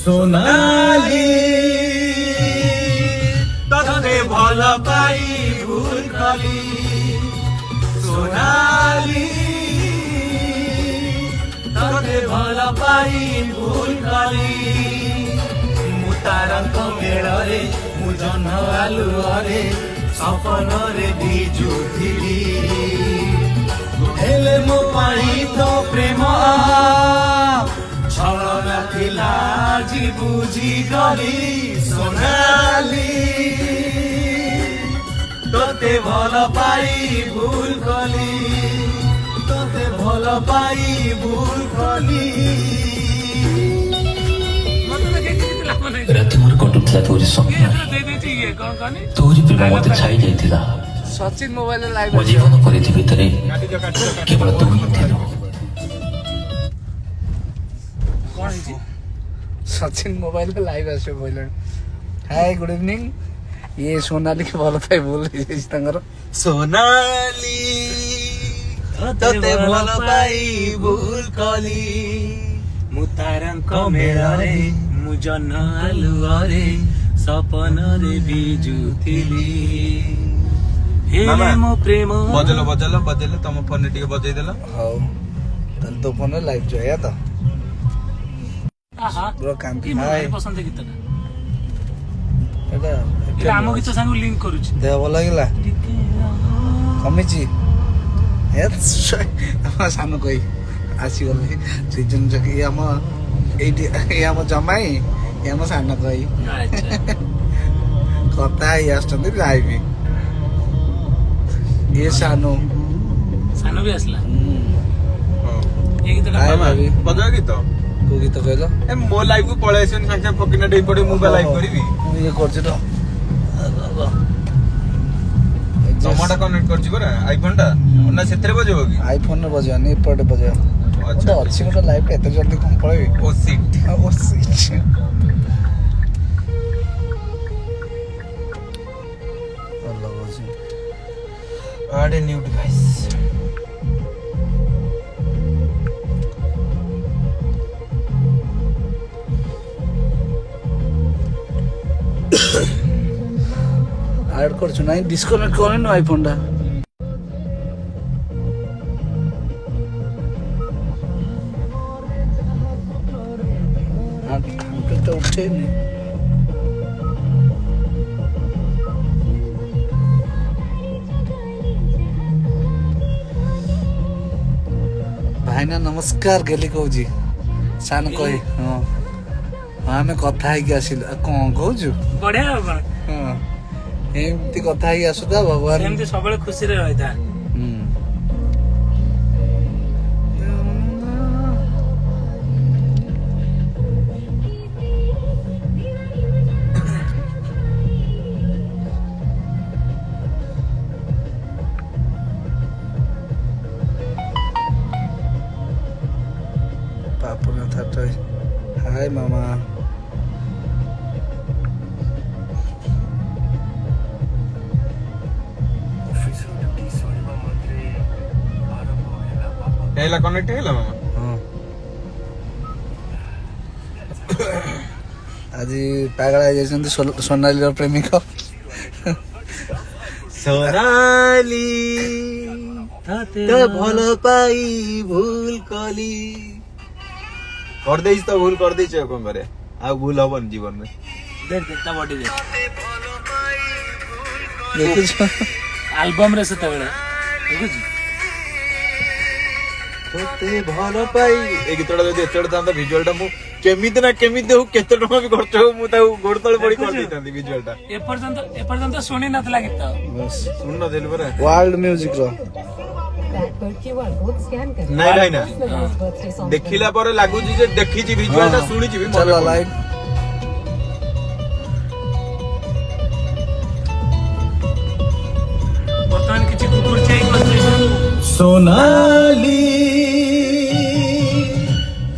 সোনালি ততে ভাল পাই ভুল কলি সোনালি ততে ভাল পাই ভুল কলি মু তারଙ୍କ মেଳରେ মু ଜହ୍ନ ଆଲୁଅରେ ସପନରେ ଭିଜୁଥିଲି ହେଲେ ମୋ ପାଇଁ ତ ପ୍ରେମ ଛଳନା ଥିଲା ଆଜି ବୁଝିଗଲି সোনালি তোতে ভাল পাই ভুল কলি তোতে ভাল পাই ভুল কলি ରାତି ମୋର କଟୁଥିଲା ତୋରି ସ୍ୱପ୍ନ ତୋରି ପ୍ରେମ ମତେ ଛାଇ ଯାଇଥିଲା ସଚିନ ମୋବାଇଲ ଲାଇଭ ମୋ ଜୀବନ ପରିଧି ଭିତରେ କେବଳ ତୁ ହିଁ ଥିଲୁ। କଣ ହେଇଛି ସଚିନ ମୋବାଇଲ ଲାଇଭ ଆସିବ କହିଲେଣି। Hi good evening. ଇଏ ସୋନାଲି କି ଭଲ ପାଇ ଭୁଲ ହେଇଯାଇଛି ତାଙ୍କର। সোনালি তোতে ভাল পাই ভুল কলি মু তারଙ୍କ মেଳରେ মু ଜହ୍ନ ଆଲୁଅରେ ସପନରେ ଭିଜୁଥିଲି ହେଲେ ମୋ ପ୍ରେମ ବଜେଇଲ ତମ ଫୋନରେ ଟିକେ ବଜେଇ ଦେଲ। ହଉ ତାହେଲେ ତୋ ଫୋନରେ ଲାଇଭ ଯୋୟା ତ ବ୍ରୋ କାନ୍ତି ହାଇ ପସନ୍ଦ ଗୀତଟା ଏଟା ଆମ ଗୀତ ସାଙ୍ଗେ ଲିଙ୍କ କରୁଛି। ଦେହ ଭଲ ଲାଗିଲା କମିଛି ଆମ ସାନ କହି ଆସିଗଲେ ସୃଜନ ଚକି ଆମ ଏଇଠି ଆମ ଜମାଇ ଆମ ସାନ କହି କଥା ହେଇ ଆସୁଛନ୍ତି ଲାଇଭ। ଇଏ ସାନୁ ବି ଆସିଲା ହାଇ ଭାବି ବଜା ଗୀତ କୋଉ ଗୀତ କହିଲ ଏ ମୋ ଲାଇଭ କୁ ପଳେଇ ଆସିବନି ସାଙ୍ଗେ ସାଙ୍ଗେ ଫକିନା ଡେଇ ପଡେ ମୁଁ ବା ଲାଇଭ କରିବି। ମୁଁ ଇଏ କରୁଛି ତ ତମଟା କନେକ୍ଟ କରିଛି ପରା ଆଇଫୋନ ଟା ନା ସେଥିରେ ବଜେଇବ କି ଆଇଫୋନ ରେ ବଜେଇବାନି ଏପଟେ ବଜେଇବା ଆଚ୍ଛା ଅଛି ଗୋଟେ ଲାଇଭ ଏତେ ଜଲ୍ଦି କଣ ପଳେଇବି ଓ ସିଟ୍ ଭଲ ଅଛି add a new device add କରୁଛୁ ନାଇଁ ଡିସକନେକ୍ଟ କରିନୁ ଆଇଫୋନ ଟା ଉଠେଇନି ଭାଇନା ନମସ୍କାର ଗେଲି କହୁଛି ସାନ କହି ହଁ ଆମେ କଥା ହେଇକି ଆସିଲୁ ଆଉ କଣ କହୁଛୁ ବଢିଆ ହଁ ଏମିତି କଥା ହେଇକି ଆସୁଥା ଭଗବାନ ଏମିତି ସବୁବେଳେ ଖୁସିରେ ରହିଥା। ପାପୁନା ଥାଟ ହାଇ ମାମା ହେଇଲା କନେକ୍ଟ ହେଇଲା ମାମା। ହଁ ଆଜି ପାଗଳା ହେଇଯାଇଛନ୍ତି ସୋନାଲିର ପ୍ରେମିକ সোনালি তো ভাল পাই ভুল কলি କରିଦେଇଛି ତ ଭୁଲ କରିଦେଇଛି ଆଉ କଣ କରିବା ଆଉ ଭୁଲ ହବନି ଜୀବନରେ। देख देखता बॉडी देख ଦେଖୁଛ आल्बम रे ସେତେବେଳେ ଦେଖୁଛୁ ତତେ ଭଲ ପାଇ ଏ ଗୀତଟା ଯଦି ଏତେ ଥାନ୍ତା ଭିଜୁଆଲ ଟା ମୁଁ କେମିତି ନା କେମିତି ହଉ କେତେ ଟଙ୍କା ବି ଖର୍ଚ୍ଚ ହଉ ମୁଁ ତାକୁ ଗୋଡ ତଳେ ପଡି କରିଦେଇଥାନ୍ତି ଭିଜୁଆଲ ଟା। ଏପର୍ଯ୍ୟନ୍ତ ଶୁଣି ନଥିଲା ଗୀତ ଶୁଣି ନଥିଲି ପରା ୱାର୍ଲଡ ମ୍ୟୁଜିକ ର ନାଇଁ ଭାଇନା ଦେଖିଲା ପରେ ଲାଗୁଛି ଯେ ଦେଖିଛି ଭିଜୁଆଲ ଟା ଶୁଣିଛି ବି ଚାଲ ଲାଇଭ ବର୍ତ୍ତମାନ କିଛି କୁକୁର ଚାଇ সোনালি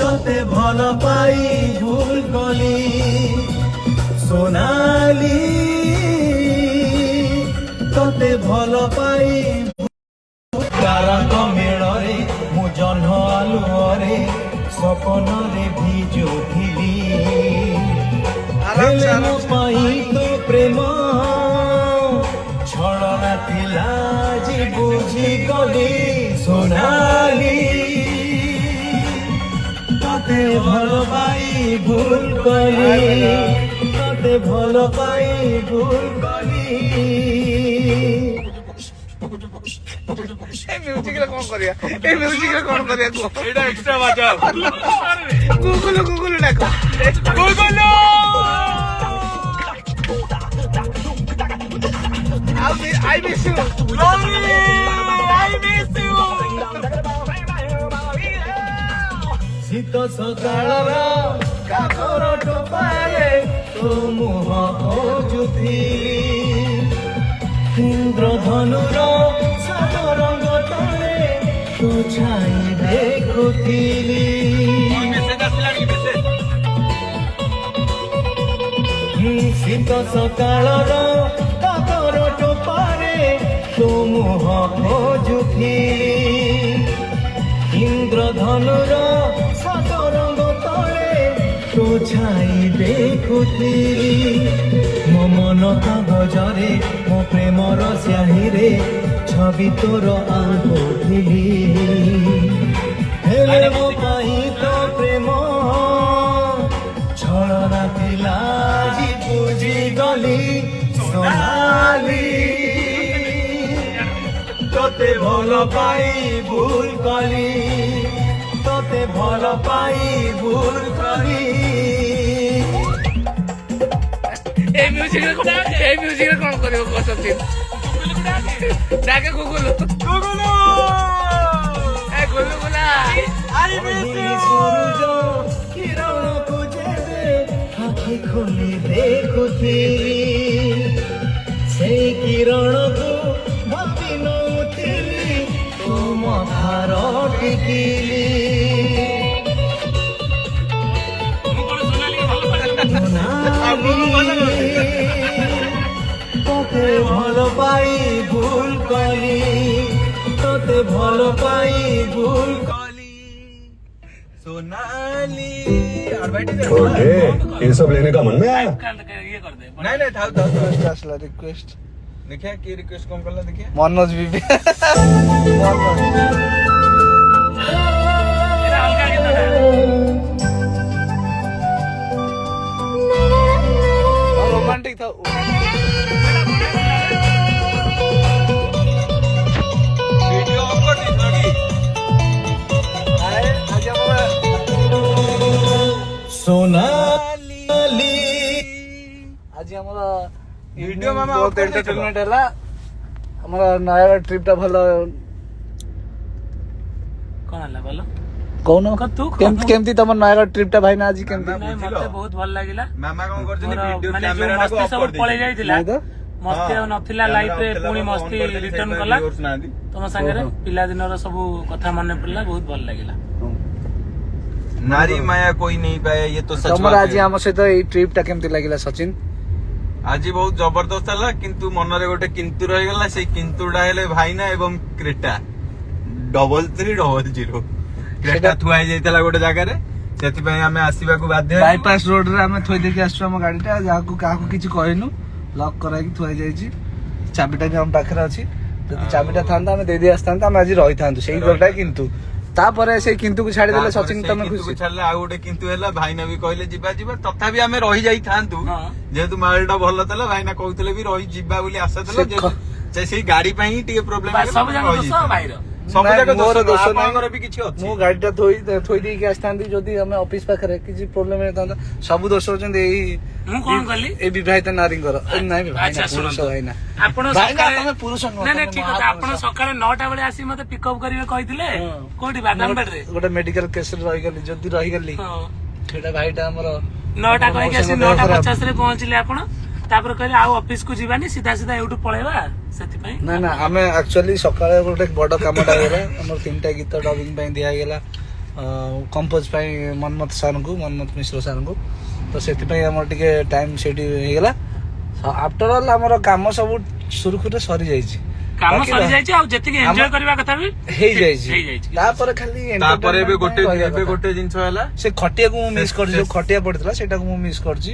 তোতে ভাল পাই ভুল কলি সোনালি তোতে ভাল পাই তারଙ୍କ মেଳରେ ମୁଁ ଜହ୍ନ ଆଲୁଅରେ ସପନରେ ଭିଜୁଥିଲି ଆରାମ ମୋ ପାଇଁ ତ ପ୍ରେମ ଛଳନା ଥିଲା ଯେ ବୁଝିଗଲି ସୋନାଲି ତତେ ଭଲ ପାଇ ଭୁଲ କଲି ତତେ ଭଲ ପାଇ ଭୁଲ କଲି ମ୍ୟୁଜିକ ରେ କଣ କରିବା ଏ ମ୍ୟୁଜିକ ରେ କଣ କରିବା କୁହ ଏଇଟା ଏକ୍ସଟ୍ରା ବାଜାଅ ଗୁଗୁଲ ଡାକ I miss you. ଶୀତ ସକାଳର କାକର ଟୋପାଏ ତୋ ମୁହଁ ଖୋଜୁଥିଲି ଇନ୍ଦ୍ରଧନୁର ସାତ ରଙ୍ଗ ତଳେ ତୋ ଛାଇ ଦେଖୁଥିଲି ଶୀତ ସକାଳର କାକର ଟୋପାରେ ତୋ ମୁହଁ ଖୋଜୁଥିଲି ଇନ୍ଦ୍ରଧନୁର ସାତ ରଙ୍ଗ ତଳେ ତୋ ଛାଇ ଦେଖୁଥିଲି ମୋ ମନ କାଗଜରେ ମୋ ପ୍ରେମର ସ୍ୟାହିରେ ଛବି ତୋର ଆଙ୍କୁଥିଲି ହେଲେ ମୋ ପାଇଁ ତ ପ୍ରେମ ଛଳନା ଥିଲା ଆଜି ବୁଝିଗଲି ସୋନାଲି ତତେ ଭଲ ପାଇ ଭୁଲ କଲି ତତେ ଭଲ ପାଇ ଭୁଲ କଲି এই মিউজিক রে কোন করিব কষ্ট ডাকে গুগল এ গুগলা সূর্য কিরণକୁ ଯେବେ ଆଖି ଖୋଲି ଦେଖୁଥିଲି ସେଇ କିରଣକୁ ଭାବି ନଉଥିଲି ତୋ ମଥାର ଟିକିଲି ତତେ ଭଲ ପାଇ ଭୁଲ କଲି ତତେ ଭଲ ପାଇ ଭୁଲ କଲି सोनाली ये सब लेने का मन में आया ये कर दे नहीं नहीं था রিকোয়েস্ট আসলা রিকোয়েস্ট देखिए की रिक्वेस्ट कौन करला देखिए মনোজ বিবি এটা হালকা গীত না রোমান্টিক था वीडियो ऑन कर दी थोड़ी आज আমরা সোনালি आज আমরা वीडियो मामा बहुत एंटरटेनमेंट है हमारा नया ट्रिप टा भलो कोन हला बोलो कौन तू केमती तमर नया ट्रिप टा भाई ना आज केमती ନାଇଁ ମତେ ବହୁତ ଭଲ ଲାଗିଲା मामा कौन कर ମୋର वीडियो ମାନେ ଯୋଉ कैमरा ମସ୍ତି को ऑफ ସବୁ कर दी ପଳେଇ ଯାଇଥିଲା ନାଇଁ ତ? ମସ୍ତି ଆଉ ନଥିଲା ଲାଇଫ ରେ ପୁଣି ମସ୍ତି ରିଟର୍ନ କଲା ତମ ସାଙ୍ଗରେ ପିଲା ଦିନର ସବୁ କଥା ମନେ ପଡିଲା ବହୁତ ଭଲ ଲାଗିଲା नारी माया कोई नहीं पाया ये तो सच तमर बात आज है हम सहित एई ट्रिप टा केमती लागिला सचिन आज बहुत जबरदस्त हला किंतु मनरे गोटे किंतु रही गला से किंतुडा हेले भाईना एवं क्रेटा 3300 क्रेटा थुआ जाइतला गोटे जगह रे सेति पई हमें आसीबा को बाध्य हेलु। बाईपास रोड रे हम थोई देखि आसु हम गाड़ी टा जाकू काकू किछि कहनु लॉक कराई कि थोई जाईछि चाबिटा भी हम पाखरे अछि जदि चाबिटा थांता हम दे दे आस्तांता हम आज रही थांतु सेही गोटा किंतु तापरे से किंतु को छाड़ी देले तापर सचिन से तमे किंतु खुशी को छाड़ले आ गोटे किंतु हेला भाईना भी कहले जिबा जिबा तथापि हमें रही जाई थांतु हाँ। जेहेतु मालटा भलो तला भाईना कहउतले भी रही जिबा बोली आशा तला जे से गाड़ी पई ही टिके प्रॉब्लम ସବୁ ଯାକ ଦୋଷ ଭାଇର सब ନାଇଁ, जाक ମୋର दोष ଦୋଷ दोष ନାହିଁ। भी किछि अछि मु गाड़ी टा थोई दे के आस्तांती जदि हम ऑफिस पाखरे किछि प्रॉब्लम हेतांता सब दोष होचंदी एई ମୁଁ କଣ କଲି ए विवाहित नारीଙ୍କର ନାଇଁ ଭାଇ ଆଚ୍ଛା, ପୁରୁଷ ଶୁଣନ୍ତୁ। ଭାଇନା ଆପଣ ଭାଇନା ସକାଳେ ତମେ ପୁରୁଷ ନୁହଁ ନାଇଁ ନାଇଁ ତମେ ଠିକ କଥା ଆପଣ ମହାପୁରୁଷ। ସକାଳେ 9ଟା ବେଳେ ଆସି ମତେ ପିକଅପ୍ କରିବେ କହିଥିଲେ ହଁ। କୋଉଠି ବାଦାମବାଡିରେ ଗୋଟେ ମେଡିକାଲ କେସ ରେ ରହିଗଲି ଯଦି ରହିଗଲି ହଁ ସେଟା ଭାଇଟା ଆମର 9ଟା କହିକି ଆସି ମଉସାଙ୍କ ଦେହ ଖରାପ। 9:50 ରେ ପହଞ୍ଚିଲେ ଆପଣ ତାପରେ କହିଲେ ଆଉ ଅଫିସ କୁ ଯିବାନି ସିଧା ସିଧା ଏଇଠୁ ପଳେଇବା ସେଥିପାଇଁ ନା ନା ଆମେ ଆକ୍ଚୁଆଲି ସକାଳେ ଗୋଟେ ବଡ କାମଟା ହେଇଗଲା ଆମର 3ଟା ଗୀତ ଡବିଂ ପାଇଁ ଦିଆ ହେଇଗଲା କମ୍ପୋଜ ପାଇଁ ମନ୍ମଥ ସାରଙ୍କୁ ମନ୍ମଥ ମିଶ୍ର ସାରଙ୍କୁ ତ ସେଥିପାଇଁ ଆମର ଟିକେ ଟାଇମ ସେଠି ହେଇଗଲା ଆଫ୍ଟର ଅଲ୍ ଆମର କାମ ସବୁ ସୁରୁଖୁରୁରେ ସରି ଯାଇଛି କାମ ବାକି ସରି ଯାଇଛି ଆଉ ଯେତିକି ଏନ୍ଜୟ କରିବା କଥା ବି ହେଇଯାଇଛି ହେଇଯାଇଛି। ତାପରେ ଖାଲି तापर एबे entertainment ପାଇଁ ରହିବା गोटे କଥା। गोटे जिंस होला ସେ ଖଟିଆକୁ ମୁଁ ମିସ୍ କରିଛି ଯୋଉ ଖଟିଆ ପଡିଥିଲା ସେଇଟାକୁ ମୁଁ ମିସ୍ କରିଛି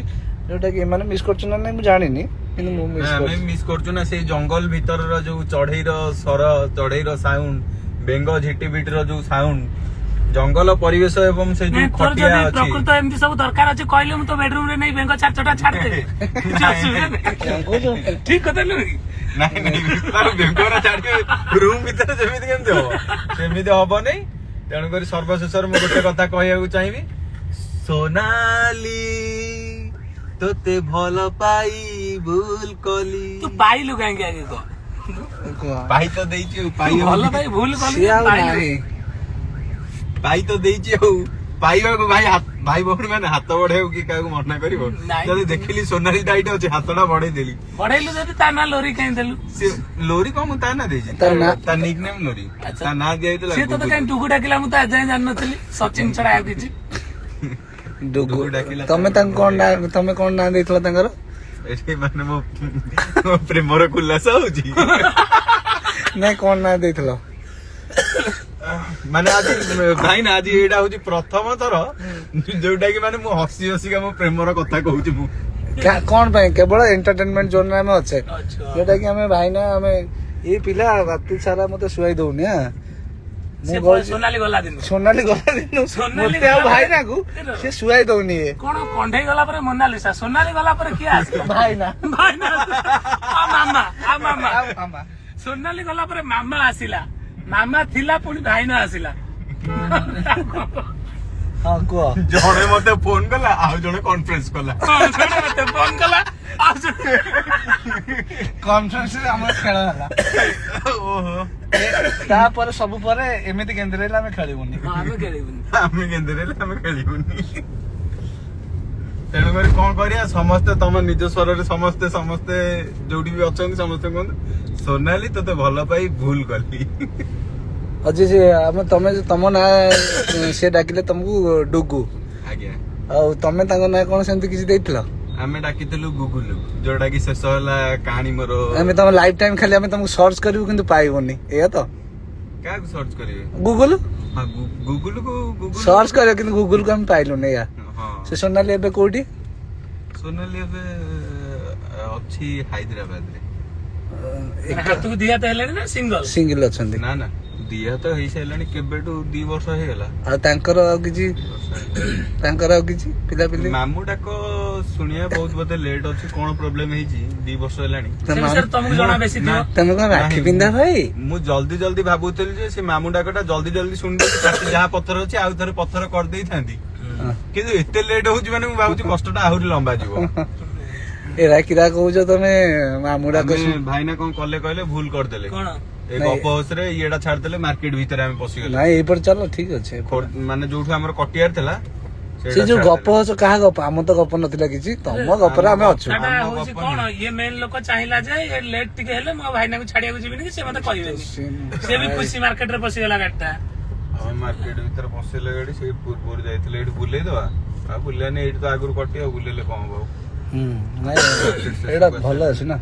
ଯୋଉଟା କି ଏମାନେ ମିସ୍ କରୁଛନ୍ତି ନା ନାଇଁ ମୁଁ ଜାଣିନି କିନ୍ତୁ ମୁଁ ମିସ୍ ଆମେ କରୁଛି। ମିସ୍ କରୁଛୁ ନା ସେଇ ଜଙ୍ଗଲ ଭିତରର ଯୋଉ ଚଢେଇର ସ୍ୱର, ଚଢେଇର ସାଉଣ୍ଡ, ବେଙ୍ଗ ଝିଟି ପିଟିର ଯୋଉ ସାଉଣ୍ଡ, ଜଙ୍ଗଲ ପରିବେଶ ଏବଂ ସେ ଯୋଉ ନାଇଁ, ତୋର ଖଟିଆ ଯଦି ଅଛି। ପ୍ରକୃତ ଏମିତି ସବୁ ଦରକାର ଅଛି କହିଲେ ମୁଁ ତ ବେଡରୁମ ରେ ନେଇ ବେଙ୍ଗ 4-6ଟା ଛାଡିଦେବି। କିଛି ଅସୁବିଧା ନାହିଁ। ଠିକ କଥା ନୁହେଁ କି? ନାଇଁ ନାଇଁ ବେଙ୍ଗର ଛାଡିବେ ରୁମ୍ ଭିତରେ ସେମିତି କେମିତି ହବ? ସେମିତି ହବନି। ତେଣୁକରି ସର୍ବଶେଷରେ ମୁଁ ଗୋଟେ କଥା କହିବାକୁ ଚାହିଁବି, ସୋନାଲି ତୋତେ ଭଲ ପାଇ ଭୁଲ କଲି। ତୁ ପାଇଲୁ କାହିଁକି ଆଗେ କହ? ପାଇ ତ ଦେଇଛି ଆଉ ପାଇ ଭଲ ପାଇ ଭୁଲ କଲୁ ସିଏ ଆଉ ପାଇଲୁ। ନାହିଁ। ପାଇ ତ ଦେଇଛି ଆଉ ପାଇବାକୁ ଭାଇ ଭଉଣୀ ମାନେ ହାତ ବଢେଇବାକୁ କି କାହାକୁ ମନା କରିବ? ନାଇଁ। ଯଦି ଦେଖିଲି ସୋନାଲି ଟା ଏଇଠି ଅଛି ହାତଟା ବଢେଇ ଦେଲି। ବଢେଇଲୁ ଯଦି ତା ନା ଲୋରି କାହିଁ ଦେଲୁ? ସେ ଲୋରି କଣ ମୁଁ ତା ନା ଦେଇଛି? ତା ନା- ତା ନିକ୍ ନେମ୍ ଲୋରି। ଆଚ୍ଛା। ତା ନାଁ ଦିଆଯାଇଥିଲା ସିଏ ତତେ କାହିଁ ଡୁଗୁ ଡାକିଲା ମୁଁ ତ ଆଜି ଯାଏଁ ଜାଣିନଥିଲି। ସଚିନ ଛଡା ଆଉ କିଛି। ଡୁଗୁ ଡୁଗୁ ଡାକିଲା। ତମେ ତାଙ୍କୁ କଣ ତମେ କଣ ନାଁ ଦେଇଥିଲ ତାଙ୍କର? ଏଠି ମାନେ ମୋ ପ୍ରେମର ଖୁଲାସ ହଉଛି। ନାଇଁ କଣ ନାଁ ଦେଇଥିଲ? ମାନେ ଆଜି ଭାଇ ନା ଆଜି ଏଇଟା ହଉଛି ପ୍ରଥମ ଥର ଯୋଉଟା କି ମାନେ ମୁଁ ହସି ହସିକା ମୋ ପ୍ରେମର କଥା କହୁଛି ମୁଁ। କଣ ପାଇଁ? କେବଳ ଏଣ୍ଟରଟେନମେଣ୍ଟ ଜୋନରେ ଆମେ ଅଛେ, ଆଚ୍ଛା। ଯୋଉଟା କି ଆମେ ଭାଇନା ଆମେ ଏଇ ପିଲା ରାତି ସାରା ମତେ ଶୁଆଇ ଦଉନି। ସେ ମୁଁ କହୁଛି ସୋନାଲି ଗଲା ଦିନ ସୋନାଲି ଗଲା ଦିନ ସୋନାଲି ମତେ ଆଉ ଗଲା ଭାଇନାକୁ ସେ ଶୁଆଇ ଦଉନି ଇଏ। କଣ କଣ୍ଢେଇ ଗଲା ପରେ ମୋନାଲିସା, ସୋନାଲି ଗଲା ପରେ କିଏ ଆସିଲା? ଭାଇନା ଭାଇନା ଆ ମାମା ଆ ମାମା। ଆଉ ମାମା। ସୋନାଲି ଗଲା ପରେ ମାମା ଆସିଲା, ମାମା ଥିଲା ପୁଣି ଭାଇନା ଆସିଲା। ହଁ କୁହ। ଜଣେ ମତେ ଫୋନ କଲା ଆଉ ଜଣେ କନଫରେନ୍ସ କଲା। ହଁ, ଜଣେ ମତେ ଫୋନ କଲା ଆଉ ଜଣେ କନଫରେନ୍ସରେ ଆମର ଖେଳ ହେଲା। ଓହୋ ତାପରେ ସବୁ ପରେ ଏମିତି କେନ୍ଦ୍ର ହେଲେ ଆମେ ଖେଳିବୁନି। ହଁ, ଆମେ ଖେଳିବୁନି। ଆମେ କେନ୍ଦ୍ରରେ ଆମେ ଖେଳିବୁନି। ତେଣୁକରି କଣ କରିବା, ସମସ୍ତେ ତମ ନିଜ ସ୍ୱରରେ ସମସ୍ତେ ସମସ୍ତେ ଯୋଉଠି ବି ଅଛନ୍ତି ସମସ୍ତେ କୁହନ୍ତୁ ସୋନାଲି ତତେ ଭଲ ପାଇ ଭୁଲ କଲି। ଅଜି ସେ ଆମେ ତମ ନାଁ ସେ ଡାକିଲେ ତମକୁ ଡୁଗୁ, ଆଜ୍ଞା ଆଉ ତମେ ତାଙ୍କ ନାଁ କଣ ସେମିତି କିଛି ଦେଇଥିଲ? ଆମେ ଡାକିଥିଲୁ ଗୁଗୁଲୁ, ଯୋଉଟା କି ଶେଷ ହେଲା କାହାଣୀ ମୋର। ଆମେ ତମ ଲାଇଫ ଟାଇମ ଖାଲି ଆମେ ତମକୁ ସର୍ଚ୍ଚ କରିବୁ କିନ୍ତୁ ପାଇବନି, ଏଇଆ ତ? କାହାକୁ ସର୍ଚ୍ଚ କରିବେ? ଗୁଗୁଲ ହଁ ଗୁଗୁଲକୁ ସର୍ଚ୍ଚ କରିବ କିନ୍ତୁ ଗୁଗୁଲକୁ ଆମେ ପାଇଲୁନି, ଏଇଆ। ହଁ ସେ ସୋନାଲି ଏବେ କୋଉଠି? ସୋନାଲି ଏବେ ଅଛି ହାଇଦ୍ରାବାଦରେ। ହାତକୁ ଦି ହାତ ହେଲାଣି ନା ସିଙ୍ଗଲ? ସିଙ୍ଗଲ ଅଛନ୍ତି। ନା ନା ଦିଆ ତ ହେଇସାରିଲାଣି କେବେଠୁ 2 ବର୍ଷ ହେଇଗଲା। ଆଉ ତାଙ୍କର ଆଉ କିଛି ପିଲାପିଲି? ମାମୁ ଡାକ ଶୁଣିବା ବହୁତ ବୋଧେ ଲେଟ୍ ଅଛି, କଣ ପ୍ରୋବ୍ଲେମ ହେଇଛି 2 ବର୍ଷ ହେଲାଣି। ସେ ବିଷୟରେ ତମକୁ ଜଣା ବେଶୀ ଥିବ। ତମେ କଣ ରାକ୍ଷୀ ପିନ୍ଧା ଭାଇ? ମୁଁ ଜଲ୍ଦି ଭାବୁଥିଲି ଯେ ସେ ମାମୁ ଡାକଟା ଜଲ୍ଦି ଶୁଣିଦେଲି, ତାକୁ ଯାହା ପଥର ଅଛି ଆଉ ଥରେ ପଥର କରିଦେଇଥାନ୍ତି, କିନ୍ତୁ ଏତେ ଲେଟ୍ ହଉଛି ମାନେ ମୁଁ ଭାବୁଛି କଷ୍ଟଟା ଆହୁରି ଲମ୍ବା ଯିବ। ଏରା କିରା କହୁଛ ତମେ? ମାମୁ ଡାକ ଆମେ ଭାଇନା କଣ କଲେ କହିଲେ, ଭୁଲ କରିଦେଲେ। କଣ? ଏ ଗପ ହସରେ ଇଏଟା ଛାଡିଦେଲେ, ମାର୍କେଟ ଭିତରେ ଆମେ ପଶିଗଲେ। ନାଇଁ ଏଇପଟେ ଚାଲ, ଠିକ ଅଛି। ମାନେ ଯୋଉଠୁ ଆମର କଟିଆର ଥିଲା ସେ ଯୋଉ ଗପ ହସ କାହା ଗପ? ଆମ ତ ଗପ ନଥିଲା କିଛି, ତମ ଗପରେ ଆମେ ଅଛୁ। ସେଟା ଆମ ହଉଛି ଗପ କଣ, ଇଏ ମେନ୍ ଲୋକ ଚାହିଁଲା ଯେ ଲେଟ୍ ଟିକେ ହେଲେ ମୁଁ ଭାଇନାକୁ ଛାଡିବାକୁ ଯିବିନି କି ସେ ମତେ କହିବେନି। ସେ ବି ଖୁସି ମାର୍କେଟରେ ପଶିଗଲା ଗାଡିଟା। ହଁ ମାର୍କେଟ ଭିତରେ ପଶିଲେ ଗାଡି, ସେଇ ପୂର୍ବରୁ ଯାଇଥିଲେ ଏଇଠି ବୁଲେଇଦବା, ଆଉ ବୁଲେଇନି ଏଇଠି ତ ଆଗରୁ କଟି, ଆଉ ବୁଲେଇଲେ କଣ ହବ? ନାଇଁ ଏଇଟା ଭଲ ଅଛି ନା।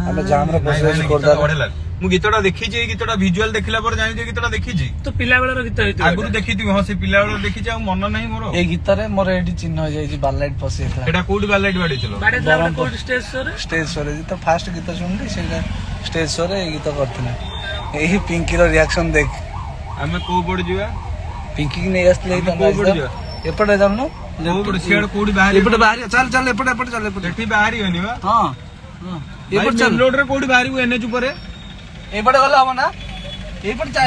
ଆମେ ଜାମରେ ବସିକି କରିଦେବା। ମୁଁ ଗୀତଟା ଦେଖିଛି, ଏଇ ଗୀତଟା ଭିଜୁଆଲ ଦେଖିଲା ପରେ ଜାଣିଛି ଏ ଗୀତଟା ଦେଖିଛି। ତ ପିଲା ବେଳର ଗୀତ ହେଇଥିବ ଆଗରୁ ଦେଖିଥିବି, ହଁ ସେ ପିଲା ବେଳ ଦେଖିଛି, ଆଉ ମନ ନାହିଁ ମୋର। ଏଇ ଗୀତରେ ମୋର ଏଇଠି ଚିହ୍ନ ହେଇଯାଇଛି, ବାଲାଇଟ ପଶି ଯାଇଥିଲା। ଏଟା କୋଉଠି ବାଲାଇଟ ବାଡିଥିଲ? ବାଡେଇଥିଲା ଗୋଟେ କୋଉଠି ଷ୍ଟେଜ ଶୋରେ? ଷ୍ଟେଜ ଶୋରେ ତ ଫାଷ୍ଟ ଗୀତ ଶୁଣିଲି, ସେଇଟା ଷ୍ଟେଜ ଶୋରେ ଏଇ ଗୀତ କରିଥିଲା। ଏଇ ପିଙ୍କିର ରିଆକ୍ସନ ଦେଖ। ଆମେ କୋଉ ପଟେ ଯିବା? ପିଙ୍କି ନେଇ ଆସିଥିଲେ ଆମେ କୋଉ ପଟେ ଯିବା? ଏପଟେ ଯାଉନୁ, ସିଆଡେ କୋଉଠି ବାହାରି? ଏପଟେ ବାହାରି ଚାଲ ଏପଟେ ଚାଲ ଏପଟେ। ଏଠି ବାହାରିବନି ବା। ହଁ ଏପଟେ ଚାଲ। ରୋଡରେ କୋଉଠି ବାହାରିବୁ? ଏନ୍ଏଚ୍ ଉପରେ ଏପଟେ ଗଲେ ହବ ନା? ଏଇପଟେ ଚାଲ,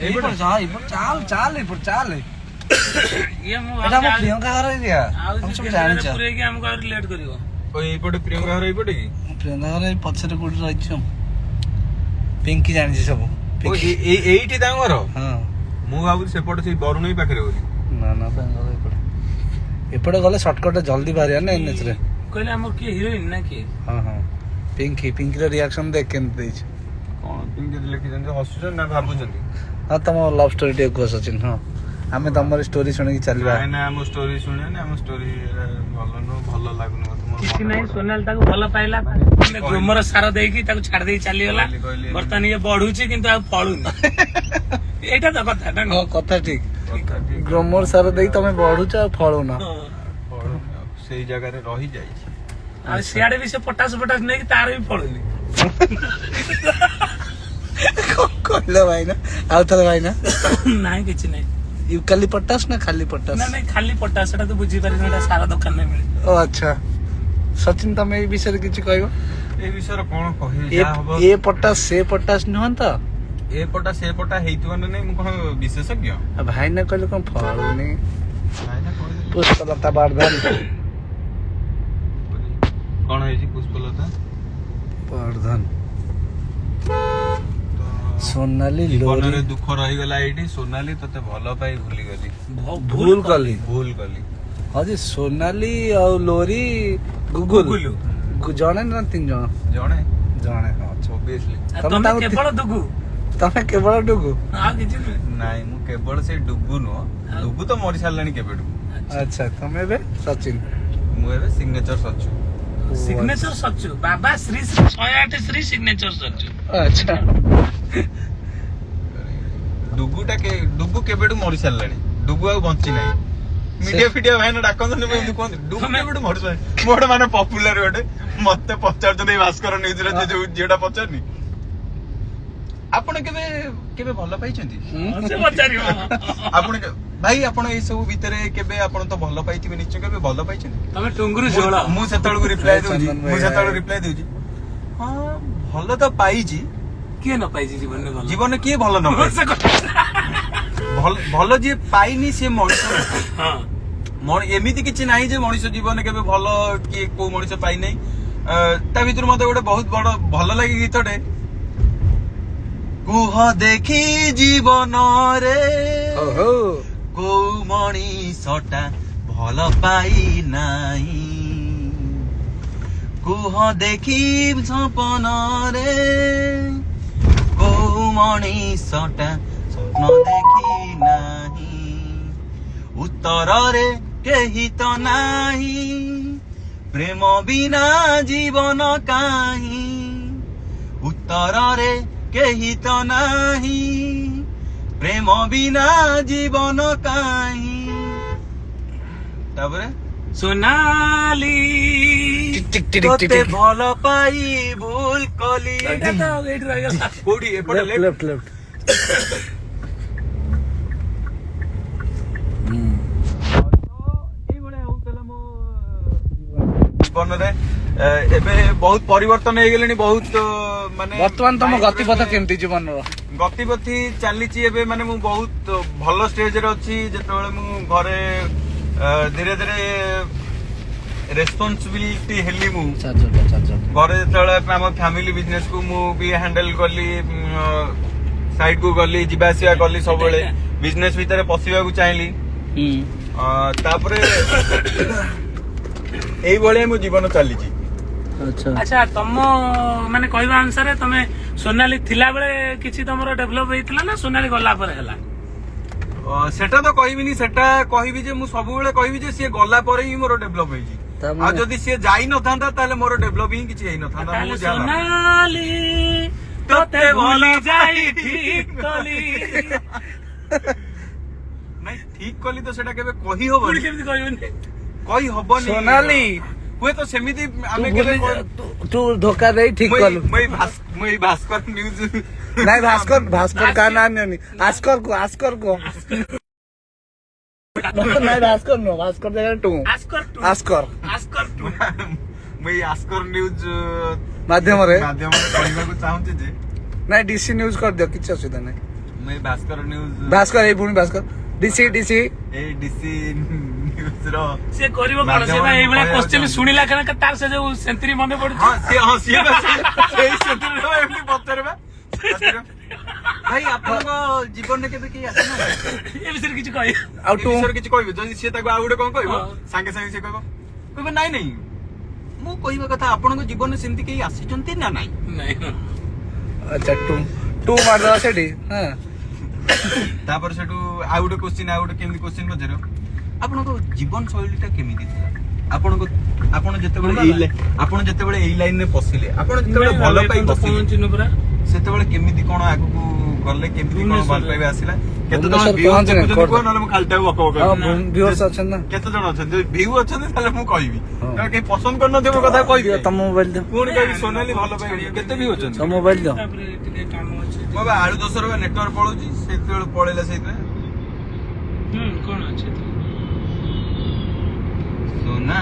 ଏଇପଟେ ଚାଲ, ଏପଟେ ଚାଲ। ଇଏ ମୁଁ ଏଟା ଆମ ପ୍ରିୟଙ୍କା ଘର ଏରିଆ, ଆଉ ତମେ ସବୁ ଜାଣିଛ। ପୁରେଇକି ଆମକୁ ଆହୁରି ଲେଟ୍ କରିବ। ଏଇପଟେ ପ୍ରିୟଙ୍କା ଘର ଏଇପଟେ କି? ପ୍ରିୟଙ୍କା ଘର ଏଇ ପଛରେ କୋଉଠି ରହିଛୁ? ପିଙ୍କି ଜାଣିଛି ସବୁ। ଏଇଠି ତାଙ୍କ ଘର? ହଁ ମୁଁ ଭାବୁଛି ସେପଟେ ସେଇ ବରୁଣେଇ ପାଖରେ ବୋଲି। ନା ତାଙ୍କ ଘର ଏପଟେ ଗଲେ ସର୍ଟକଟ୍ ଜଲ୍ଦି ବାହାରିବା ନା ଏନ୍ଏଚ୍ ରେ। କହିଲେ ଆମର କିଏ ହିରୋଇନ ନା କିଏ? ହଁ ପିଙ୍କିର ରିଆକ୍ସନ ଦେଖ କେମିତି ଦେଇଛି। କଣ ପିଙ୍କି ଲେଖିଛନ୍ତି, ହସୁଛନ୍ତି ନା ଭାବୁଛନ୍ତି? ହଁ ତମ ଲଭ୍ ଷ୍ଟୋରି ଟିକେ କୁହ ସଚିନ। ହଁ ଆମେ ତମର ଷ୍ଟୋରି ଶୁଣିକି ଚାଲିବା। ନାଇଁ ନା ଆମ ଷ୍ଟୋରି ଶୁଣିବନି, ଆମ ଷ୍ଟୋରି ଭଲ ନୁହଁ, ଭଲ ଲାଗୁନି ମତେ। କିଛି ନାହିଁ, ସୋନାଲି ତାକୁ ଭଲ ପାଇଲା, ଗ୍ରୋମର ସାର ଦେଇକି ତାକୁ ଛାଡି ଦେଇ ଚାଲିଗଲା। ବର୍ତ୍ତମାନ ଇଏ ବଢୁଛି କିନ୍ତୁ ଆଉ ଫଳୁନି। ଏଇଟା ତ କଥା ନା? ହଁ କଥା ଠିକ। ଗ୍ରୋମର ସାର ଦେଇ ତମେ ବଢୁଛ ଆଉ ଫଳୁନ। ସେଇ ଜାଗାରେ ରହି ଯାଇଛି। ଆଉ ସିଆଡେ ବି ସେ ପଟାସ ନେଇକି ତାର ବି ପଳୁନି। କହିଲ ଭାଇନା ଆଉ ଥରେ ଭାଇନା ନାଇଁ କିଛି ନାଇଁ। ୟୁକାଲି ପଟାସ ନା ଖାଲି ପଟାସ? ନା ନାଇଁ ଖାଲି ପଟାସ, ସେଟା ତୁ ବୁଝିପାରିନି, ଏଟା ସାରା ଦୋକାନରେ ମିଳେ। ଓ ଆଚ୍ଛା ସଚିନ ତମେ ଏଇ ବିଷୟରେ କିଛି କହିବ? ଏ ବିଷୟରେ କଣ କହିବି, ଏ ଯାହା ହବ। ଏ ପଟାସ ସେ ପଟାସ ନୁହଁ ତ? ଏ ପଟା ସେ ପଟା ହେଇଥିବ ନା ନାଇଁ, ମୁଁ କଣ ବିଶେଷଜ୍ଞ? ଆଉ ଭାଇନା କହିଲେ କଣ ଫଳୁନି? ଭାଇନା କହିଦେଲେ। ପୁଷ୍ପଲତା ବର୍ଦ୍ଧନ କଣ ହେଇଛି ପୁଷ୍ପଲତା? ବର୍ଦ୍ଧନ ସୋନାଲି ଜୀବନରେ ଲୋରି ଦୁଃଖ ରହିଗଲା ଏଇଠି। ସୋନାଲି ତତେ ଭଲ ପାଇ ଭୁଲିଗଲି, ଭୁଲ କଲି। ଭୁଲ କଲି। ହଁ ଯେ ସୋନାଲି ଆଉ ଲୋରି ଗୁଗୁଲ ଜଣେ ନା 3 ଜଣ? ଜଣେ ଜଣେ ହଁ ଓବିୟସଲି। ଆଉ ତମେ ତମେ ତାକୁ କେବଳ ଦୁଗୁ, ତମେ କେବଳ ଡୁଗୁ? ଆଉ କିଛି ନୁହେଁ। ନାଇଁ ମୁଁ କେବଳ ସେଇ ଡୁଗୁ ନୁହଁ, ଡୁଗୁ ତ ମରି ସାରିଲାଣି କେବେଠୁ। ଆଚ୍ଛା ତମେ ଏବେ ସଚିନ? ମୁଁ ଏବେ ସିଗ୍ନେଚର ସଚୁ। ସିଗ୍ନେଚର ସଚୁ ବାବା ଶ୍ରୀ 108 ଶ୍ରୀ ସିଗ୍ନେଚର ସଚୁ। ଆଚ୍ଛା ଡୁଗୁ କେବେଠୁ ମରି ସାରିଲାଣି। ଡୁଗୁ ଆଉ ବଞ୍ଚି ନାହିଁ। ମିଡିଆ ଫିଡିଆ ଭାଇନା ଡାକନ୍ତୁନି, ମୁଁ ଏମିତି କୁହନ୍ତି ଡୁଗୁ କେବେଠୁ ମରି ସାରିଲାଣି। ମୁଁ ଗୋଟେ ମାନେ ପପୁଲାର ଗୋଟେ ମତେ ପଚାରୁଛନ୍ତି ଭାସ୍କର ନ୍ୟୁଜରେ ଯୋଉ ଝିଅଟା ପଚାରୁନି, ଆପଣ କେବେ କେବେ ଭଲ ପାଇଛନ୍ତି? ସେ ପଚାରିବ। ଆପଣ ଭାଇ ଆପଣ ଏଇ ସବୁ ଭିତରେ କେବେ, ଆପଣ ତ ଭଲ ପାଇଥିବେ ନିଶ୍ଚୟ, କେବେ ଭଲ ପାଇଛନ୍ତି? ତମେ ଟୁଙ୍ଗୁରୁ ଝୋଳ। ମୁଁ ସେତେବେଳକୁ ରିପ୍ଲାଏ ଦଉଛି, ଚନ୍ଦନ ଭାଇ, ମୁଁ ସେତେବେଳେ ରିପ୍ଲାଏ ଦଉଛି, ହଁ ଭଲ ତ ପାଇଛି। କିଏ ନ ପାଇଛି ଜୀବନରେ ଭଲ? ଜୀବନରେ କିଏ ଭଲ ନ ପାଇଛି? ସେ କଥା। ଭଲ ଯିଏ ପାଇନି ସିଏ ମଣିଷ ହଁ। ଏମିତି କିଛି ନାହିଁ ଯେ ମଣିଷ ଜୀବନରେ କେବେ ଭଲ କିଏ କୋଉ ମଣିଷ ପାଇନାହିଁ। ତା ଭିତରୁ ମତେ ଗୋଟେ ବହୁତ ବଡ ଭଲ ଲାଗେ ଗୀତଟେ, କୁହ ଦେଖି ଜୀବନରେ କୋଉ ମଣିଷଟା ଭଲ ପାଇ ନାହିଁ, କୁହ ଦେଖି ସପନରେ କୋଉ ମଣିଷଟା ସ୍ୱପ୍ନ ଦେଖି ନାହିଁ, ଉତ୍ତରରେ କେହି ତ ନାହିଁ, ପ୍ରେମ ବିନା ଜୀବନ କାହିଁ, ଉତ୍ତରରେ କେହି ତ ନାହିଁ, ପ୍ରେମ ବିନା ଜୀବନ କାହିଁ। ତାପରେ ସୋନାଲି ତତେ ଭଲ ପାଇ ଭୁଲ କଲି। ଏଇଟା ତ ଏଇଠି ରହିଗଲା। କୋଉଠି ଏପଟେ ଲେଫ୍ଟ ଲେଫ୍ଟ ଏଇଭଳିଆ ହଉଥିଲା ମୋ ଜୀବନରେ। ଏବେ ବହୁତ ପରିବର୍ତ୍ତନ ହେଇଗଲେଣି, ବହୁତ ମାନେ ବର୍ତ୍ତମାନ ତମ ଗତିପଥ କେମିତି ଜୀବନର? ଗତିପଥି ଚାଲିଛି ଏବେ, ମାନେ ମୁଁ ବହୁତ ଭଲ ଷ୍ଟେଜରେ ଅଛି। ଯେତେବେଳେ ମୁଁ ଘରେ ଧୀରେ ଧୀରେ ରେସ୍ପନ୍ସିବିଲିଟି ହେଲି, ମୁଁ ଘରେ ଯେତେବେଳେ ଆମ ଫ୍ୟାମିଲି ବିଜନେସ କୁ ମୁଁ ବି ହ୍ୟାଣ୍ଡେଲ କଲି, ସାଇଡ କୁ ଗଲି, ଯିବା ଆସିବା କଲି, ସବୁବେଳେ ବିଜନେସ ଭିତରେ ପଶିବାକୁ ଚାହିଁଲି। ତାପରେ ଏଇଭଳିଆ ମୋ ଜୀବନ ଚାଲିଛି। ଆଚ୍ଛା ତମ ମାନେ କହିବା ଅନୁସାରେ ତମେ ସୋନାଲି ଥିଲା ବେଳେ କିଛି ତମର ଡେଭଲପ ହେଇଥିଲା ନା ସୋନାଲି ଗଲା ପରେ ହେଲା? ସେଟା ତ କହିବିନି, ସେଟା କହିବି ଯେ ମୁଁ ସବୁବେଳେ କହିବି ଯେ ସିଏ ଗଲା ପରେ ହିଁ ମୋର ଡେଭଲପ ହେଇଛି। ଆଉ ଯଦି ସିଏ ଯାଇ ନଥାନ୍ତା ତାହେଲେ ମୋର ଡେଭଲପ ହିଁ କିଛି ହେଇନଥାନ୍ତା। ମୁଁ ସୋନାଲି ତତେ ଭୁଲି ଯାଇ ଠିକ କଲି। ନାଇଁ ଠିକ କଲି ତ ସେଟା କେବେ କହି ହବନି, କେମିତି କହିବନି? କହି ହବନି ସୋନାଲି ହୁଏତ ସେମିତି ଆମେ କେବେ ତୁ ଧୋକା ଦେଇ ଠିକ କଲୁ। ମୁଁ ଏଇ ଭାସ୍କର ନ୍ୟୁଜ ନାଇଁ ଭାସ୍କର का नाम नहीं आस्कर को नाଇଁ भास्कर नो भास्कर जगह टू आस्कर ମୁଁ ଏଇ ଆସ୍କର ନ୍ୟୁଜ ମାଧ୍ୟମରେ କହିବାକୁ ଚାହୁଁଛି ଯେ ନାଇଁ ଡିସି ନ୍ୟୁଜ कर दियो କିଛି ଅସୁବିଧା ନାହିଁ। ମୁଁ ଏଇ ଭାସ୍କର ନ୍ୟୁଜ ଭାସ୍କର ଏଇ ପୁଣି ଭାସ୍କର ଡିସି ଏଇ ଡିସି ନ୍ୟୁଜ ର ସେ କରିବ କଣ? ସେ ବା ଏଇଭଳିଆ କ୍ୱେଶ୍ଚନ ଶୁଣିଲା କାରଣ ତାର ସେ ଯୋଉ ସେଞ୍ଚୁରୀ ମନେ ପଡୁଛି। ସିଏ ଏମିତି ପଚାରିବା ଭାଇ ଆପଣଙ୍କ ଜୀବନରେ କେବେ କେହି ଆସିନାହାନ୍ତି ଏ ବିଷୟରେ କିଛି କହିବ? ଆଉ ଏ ବିଷୟରେ କିଛି କହିବେ? ଯଦି ସିଏ ତାକୁ ଆଉ ଗୋଟେ କଣ କହିବ, ସାଙ୍ଗେ ସାଙ୍ଗେ ସିଏ କହିବ ନାଇଁ ମୁଁ କହିବା କଥା ଆପଣଙ୍କ ଜୀବନରେ ସେମିତି କେହି ଆସିଛନ୍ତି ନା ନାଇଁ? ନାଇଁ। ଆଚ୍ଛା ଟୁ ମାରଦବା ସେଠି। ହଁ ତାପରେ ସେଠୁ ଆଉ ଗୋଟେ କୋଶ୍ଚିନ୍ କେମିତି କୋଶ୍ଚିନ୍ ପଚାରିବ, ଆପଣଙ୍କ ଜୀବନ ଶୈଳୀଟା କେମିତି ଥିଲା? ଆପଣ ଯେତେବେଳେ ଏଇ ଲାଇନରେ ପଶିଲେ, ଆପଣ ଯେତେବେଳେ ଭଲ ପାଇ ବସିଲେ, ସେତେବେଳେ କେମିତି କଣ ଆଗକୁ ଗଲେ କେମିତି କଣ ଭଲ ପାଇବା ଆସିଲା କେତେ ଜଣ ଭୁବନେଶ୍ୱର ଭିଉ ପହଞ୍ଚିଲେ, ଦେଖୁଛନ୍ତି କୋଉଠି? କୁହ ନହେଲେ ମୁଁ ଖାଲିଟା ବକ ବକ ହଁ ହେବି। ଭିଉଅର୍ସ ଅଛନ୍ତି ନା କେତେ ଜଣ ଅଛନ୍ତି ଯଦି ଭିଉ ଅଛନ୍ତି ତାହେଲେ ମୁଁ କହିବି ହଁ। କାରଣ କେହି ପସନ୍ଦ କରୁନଥିବ ମୋ କଥା କହିବି ଦିଅ ତମ ମୋବାଇଲ ଦିଅ ପୁଣି କହିବି ସୋନାଲି ଭଲ ପାଇବି କେତେ ଭିଉ ଅଛନ୍ତି ତମ ମୋବାଇଲ ଦିଅ ତାପରେ ଟିକେ କାମ ଅଛି। ମୋ ବା ଆଳୁ ଦୋଷର ନେଟୱାର୍କ ପଳଉଛି ସେତେବେଳେ ପଳେଇଲା ସେଇଥିରେ କଣ ଅଛି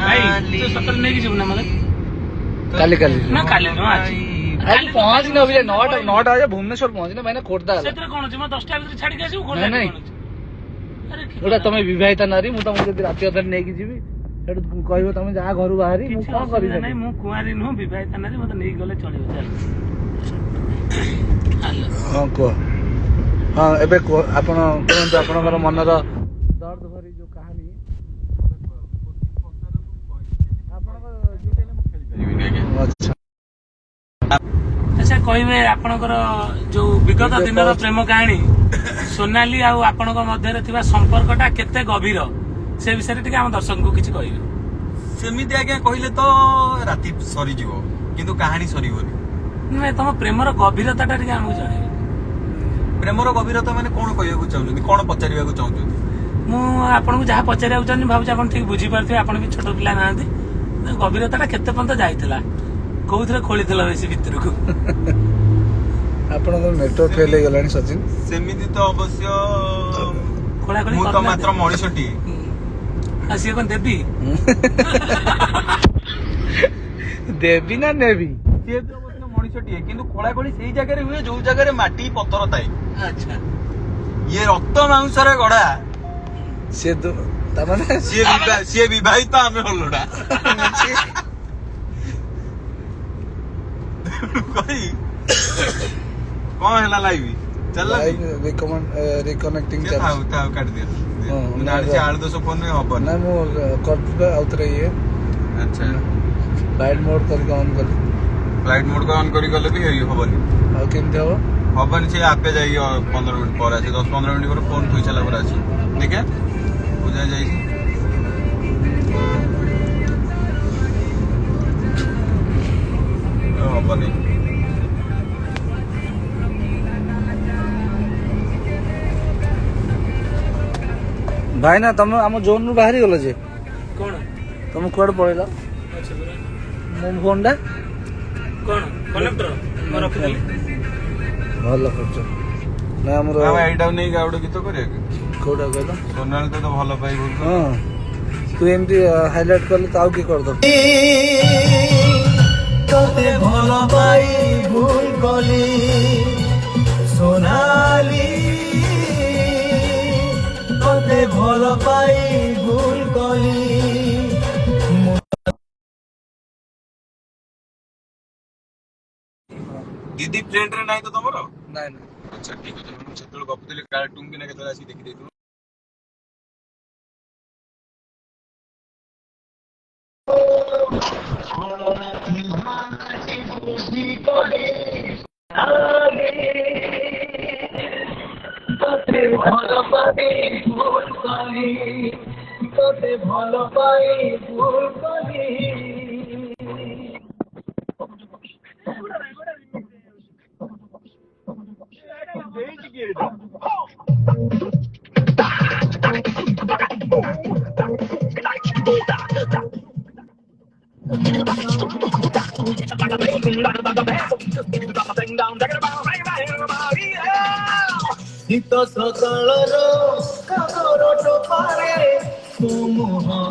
ଭାଇ ସୋନାଲି ତୁ ସତରେ ନେଇକି ଯିବୁ ନା ମତେ? କାଲି ନା କାଲି ନୁହଁ ଆଜି। ଆଜି ପହଞ୍ଚିନ ଅଭିଜୟ 9ଟା ବାଜେ ଭୁବନେଶ୍ୱର ପହଞ୍ଚିନ ଭାଇନା ଖୋର୍ଦ୍ଧା ହେଲା ସେଥିରେ କଣ ଅଛି? ମୁଁ 10ଟା ଭିତରେ ଛାଡିକି ଆସିବୁ ନାଇଁ, ନାଇଁ। ଆରେ କି ଯୋଉଟା ତମେ ବିବାହିତା ନାରୀ ମୁଁ ତମକୁ ଯଦି ରାତି ଅଧରେ ନେଇକି ଯିବି ସେଠୁ କହିବ ତମେ ଯାହା ଘରୁ ବାହାରି ମୁଁ କିଛି କଣ କରିବି ଅସୁବିଧା ନାହିଁ, ମୁଁ କୁଆଁରୀ ନୁହଁ, ବିବାହିତା ନାରୀ, ମତେ ନେଇକି ଗଲେ ଚଳିବ। ଚାଲ। ହାଲୋ। ହଁ କୁହ ହଁ ଏବେ କୁହ ଆପଣ କୁହନ୍ତୁ ଆପଣଙ୍କର ମନର ଦର୍ଦ ଭରି ଯୋଉ କାହାଣୀ ଆପଣଙ୍କର ଆଚ୍ଛା ଆଚ୍ଛା କହିବେ ଆପଣଙ୍କର ଯୋଉ ବିଗତ ଦିନର ପ୍ରେମ କାହାଣୀ ସୋନାଲି ଆଉ ଆପଣଙ୍କ ମଧ୍ୟରେ ଥିବା ସମ୍ପର୍କଟା କେତେ ଗଭୀର ସେ ବିଷୟରେ ଟିକେ ଆମ ଦର୍ଶକଙ୍କୁ କିଛି କହିବେ। ସେମିତି ଆଜ୍ଞା କହିଲେ ତ ରାତି ସରିଯିବ କିନ୍ତୁ କାହାଣୀ ସରିବନି ନାଇଁ ତମ ପ୍ରେମର ଗଭୀରତାଟା ଟିକେ ଆମକୁ ଜଣେଇବେ। ପ୍ରେମର ଗଭୀରତା ମାନେ କଣ କହିବାକୁ ଚାହୁଁଛନ୍ତି କଣ ପଚାରିବାକୁ ଚାହୁଁଛନ୍ତି ମୁଁ ଆପଣଙ୍କୁ ଯାହା ପଚାରିବାକୁ ଚାହୁଁଛି ଭାବୁଛି ଆପଣ ଠିକ ବୁଝିପାରୁଥିବେ, ଆପଣ ବି ଛୋଟ ପିଲା ନାହାନ୍ତି। ଗଭୀରତାଟା କେତେ ପର୍ଯ୍ୟନ୍ତ ଯାଇଥିଲା, କୋଉଥିରେ ଖୋଳିଥିଲା ବେଶୀ ଭିତରକୁ? ଆପଣଙ୍କର ନେଟୱାର୍କ ଫେଲ୍ ହେଇଗଲାଣି ସଚିନ ସେମିତି ତ ଅବଶ୍ୟ ଖୋଳାଖୋଳି ମୁଁ ତ କରିନାହାନ୍ତି? ମାତ୍ର ମଣିଷଟିଏ ଆଉ ସିଏ କଣ ଦେବି? ଦେବି ନା ନେବି ସିଏ ତ ଅବଶ୍ୟ ମଣିଷଟିଏ କିନ୍ତୁ ଖୋଳାଖୋଳି ସେଇ ଜାଗାରେ ହୁଏ ଯୋଉ ଜାଗାରେ ମାଟି ପଥର ଥାଏ ଆଚ୍ଛା ଇଏ ରକ୍ତ ମାଂସରେ ଗଢା ସିଏ ତାମାନେ ସିଏ ବିବାହିତ ଆମେ ଅଲଗା କହି କଣ ହେଲା ଲାଇଭ ଚାଲିଲା ରିକନେକ୍ଟିଂ ଥାଉ ଥାଉ କାଟିଦିଅ ମୁଁ ଜାଣିଛି ଆଳୁ ଦୋଷ ଫୋନ ହବନି ନାଇଁ ମୁଁ କରିଥିଲି ଆଉଥରେ ଇଏ ଆଚ୍ଛା ଫ୍ଲାଇଟ୍ ମୋଡ୍ କରିକି ଅନ୍ କଲି ଫ୍ଲାଇଟ୍ ମୋଡ୍ ଅନ୍ କରି ଗଲେ ବି ହବନି ଆଉ କେମିତି ହବ ହବନି ସେ ଆପେ ଯାଇକି 15 ମିନିଟ୍ ପରେ ଅଛି 10-15 ମିନିଟ୍ ପରେ ଫୋନ୍ ଥୋଇ ସାରିଲା ପରେ ଅଛି ଦେଖିଆ ପୂଜା ଯାଇଛି ହବନି ଭାଇନା ତମେ ଆମ ଜୋନ୍ ରୁ ବାହାରି ଗଲ ଯେ କଣ ତମେ କୁଆଡେ ପଳେଇଲ ଅଛି ପୁରା? ମୋ ଫୋନ୍ ଟା କଣ କନେକ୍ଟର ମୁଁ ରଖିଦେଲି। ଭଲ କରୁଛ ନା ଆମର ଏଇଟାକୁ ନେଇକି ଆଉ ଗୋଟେ ଗୀତ କରିବାକୁ କୋଉଟା କହିଲ ସୋନାଲି ତ ଭଲ ପାଇ ଭୁଲ ହଁ ତୁ ଏମିତି ହାଇଲାଇଟ୍ କଲେ ତ ଆଉ କିଏ କରିଦବ ତତେ ଭଲ ପାଇ ଭୁଲ କଲି ସୋନାଲି ତତେ ଭଲ ପାଇ ଭୁଲ କଲି ଦିଦି ଫ୍ରେଣ୍ଡ ରେ ନାହିଁ ତ ତମର ନାଇଁ ନାଇଁ ଆଚ୍ଛା ଠିକ ଅଛି ମୁଁ ସେତେବେଳେ ଗପୁଥିଲି କାଳେ ଟୁଙ୍ଗିନା କେତେବେଳେ ଆସିକି ଦେଖିଦେଇଥିବ ତତେ ଭଲ ପାଇ ଭୁଲ କଲି ତତେ ଭଲ ପାଇ ଭୁଲ କଲି ଶୀତ ସକାଳର କାକର ଟୋପାରେ ତୁ ମୁହଁ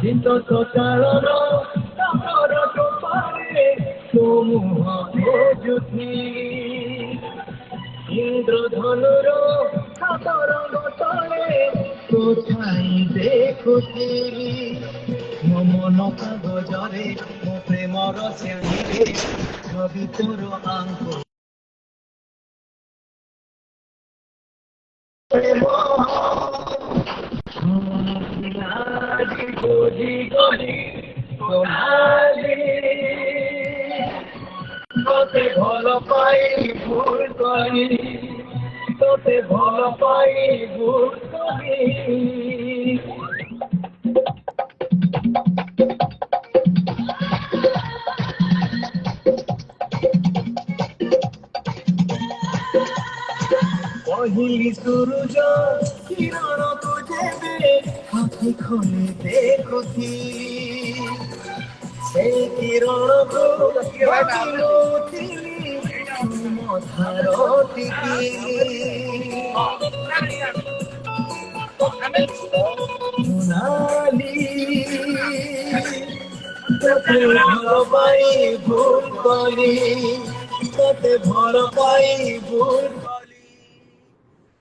ଶୀତ ସକାଳର କାକର ଟୋପାରେ ତୁ ମୁହଁ ଖୋଜୁଛି ଇନ୍ଦ୍ରଧନୁର ସାତରଙ୍ଗ ତଳେ ତୋ ଛାଇ ଦେଖୁଥିଲି ମୋ ମନ କାଗଜରେ ମୋ ପ୍ରେମର ଶ୍ରେଣୀରେ ଛବି ତୋର ଆଙ୍କ ତତେ ଭଲ ପାଇ ଭୁଲ କଲି তোতে ভাল পাই ভুল কলি পহিলি সূরজ কিরণ তু যেবে আখি খুলি দেখুথি সেই কিরণକୁ ଭାବୁଥିଲି ମଥାର ଟିକି ନାଲି ତତେ ଭଲ ପାଇ ଭୁଲ କଲି ତତେ ଭଲ ପାଇ ଭୁଲ କଲି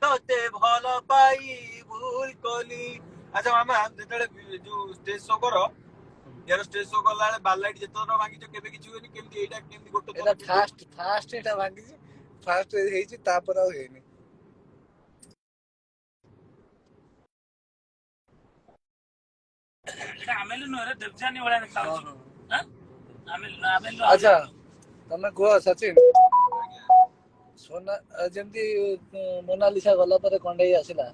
ତତେ ଭଲ ପାଇ ଭୁଲ କଲି ଆଚ୍ଛା ମାମା ଯେତେବେଳେ ଯୋଉ ଷ୍ଟେଜ ଶୋ କର यार स्टेज शो कला बेले बालाइट जतो न भांगी जो केबे किछु होनी केमती एटा केमती गोटे এটা ফার্স্ট এটা ভাঙিছি ফার্স্ট ହେଇଛି ତାପରେ ଆଉ ହେଇନି এটা আমেলু নরে দেবজানি ভଳିଆ ଦେଖାଉଛି হ্যাঁ আমেলু ଆଚ୍ଛା ତମେ କୁହ ସଚିନ ଯେମିତି ମୋନାଲିସା ଗଲା ପରେ କଣ୍ଡେଇ ଆସିଲା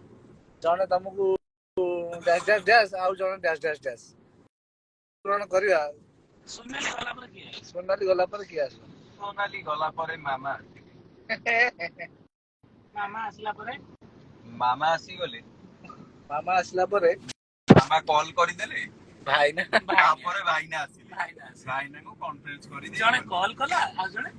ଜଣେ ତମକୁ ଡ୍ୟାସ୍ ଡ୍ୟାସ୍ ଡ୍ୟାସ୍ ଆଉ ଜଣେ ଡ୍ୟାସ୍ ଡ୍ୟାସ୍ ଡ୍ୟାସ୍ ପୂରଣ କରିବା ସୁନେଲି ଗଲା ପରେ କିଏ ସୋନାଲି ଗଲା ପରେ କିଏ ଆସିବ सोनाली गला परे मामा ମାମା ଆସିଲା ପରେ मामा आसी गले ମାମା ଆସିଲା ପରେ मामा कॉल करि देले ଭାଇନା तापरे भाईना आसिले ଭାଇନା ଆସିଲା। भाईना को कॉन्फ्रेंस करि दे ଜଣେ କଲ୍ କଲା ଆଉ ଜଣେ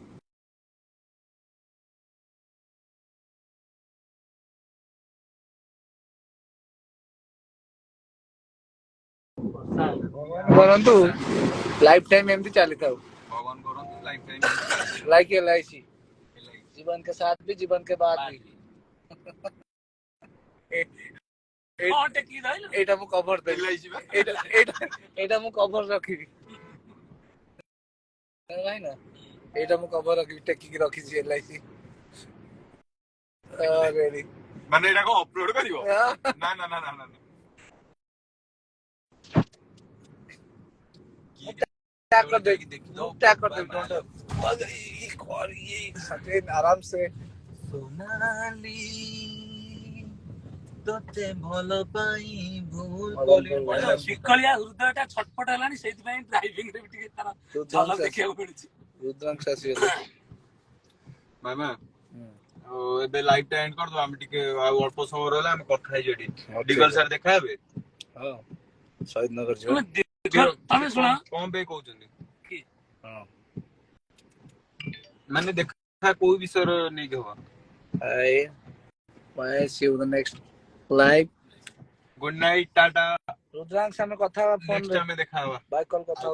କରନ୍ତୁ ଲାଇଫ ଟାଇମ ଏମିତି ଚାଲିଥାଉ भगवान करंतु लाइफ टाइम लाइक LIC जीवन के साथ भी जीवन के बाद भी ହଁ ଟେକି ଧଇଲୁ ଏଇଟା ମୁଁ କଭର ଦେବି LIC ବା ଏଇଟା ମୁଁ କଭର ରଖିବି ଭାଇ ନା ଏଇଟା ମୁଁ କଭର ରଖିବି ଟେକିକି ରଖିଛି LIC ରେଡି माने एटा को अपलोड करिवो ना ना ना ना ना टैग कर दे टैग कर दे सचिन आराम से সোনালি তোতে ভাল পাই ভুল ବିକଳିଆ ହୃଦୟଟା ଛଟପଟ ହେଲାଣି ସେଇଥିପାଇଁ ଡ୍ରାଇଭିଂ ରେ ବି ଟିକେ ତାର ଝଲକ ଦେଖିବାକୁ ମିଳୁଛି रुद्रांश ଆସିଗଲେ मामा एबे लाइव टा एंड कर दो हम टिके अल्प समय रहला हम कथा हे जेडी डिगल सर देखा हेबे हां शहीद नगर जी ତମେ ଶୁଣ कौन बे कहउचंदी କି हां माने देखा कोई विषय नहीं के होबा I bye see you the next live good night tata Rudransh हमें कथा फोन नेक्स्ट टाइम में देखा होगा बाय कॉल कथा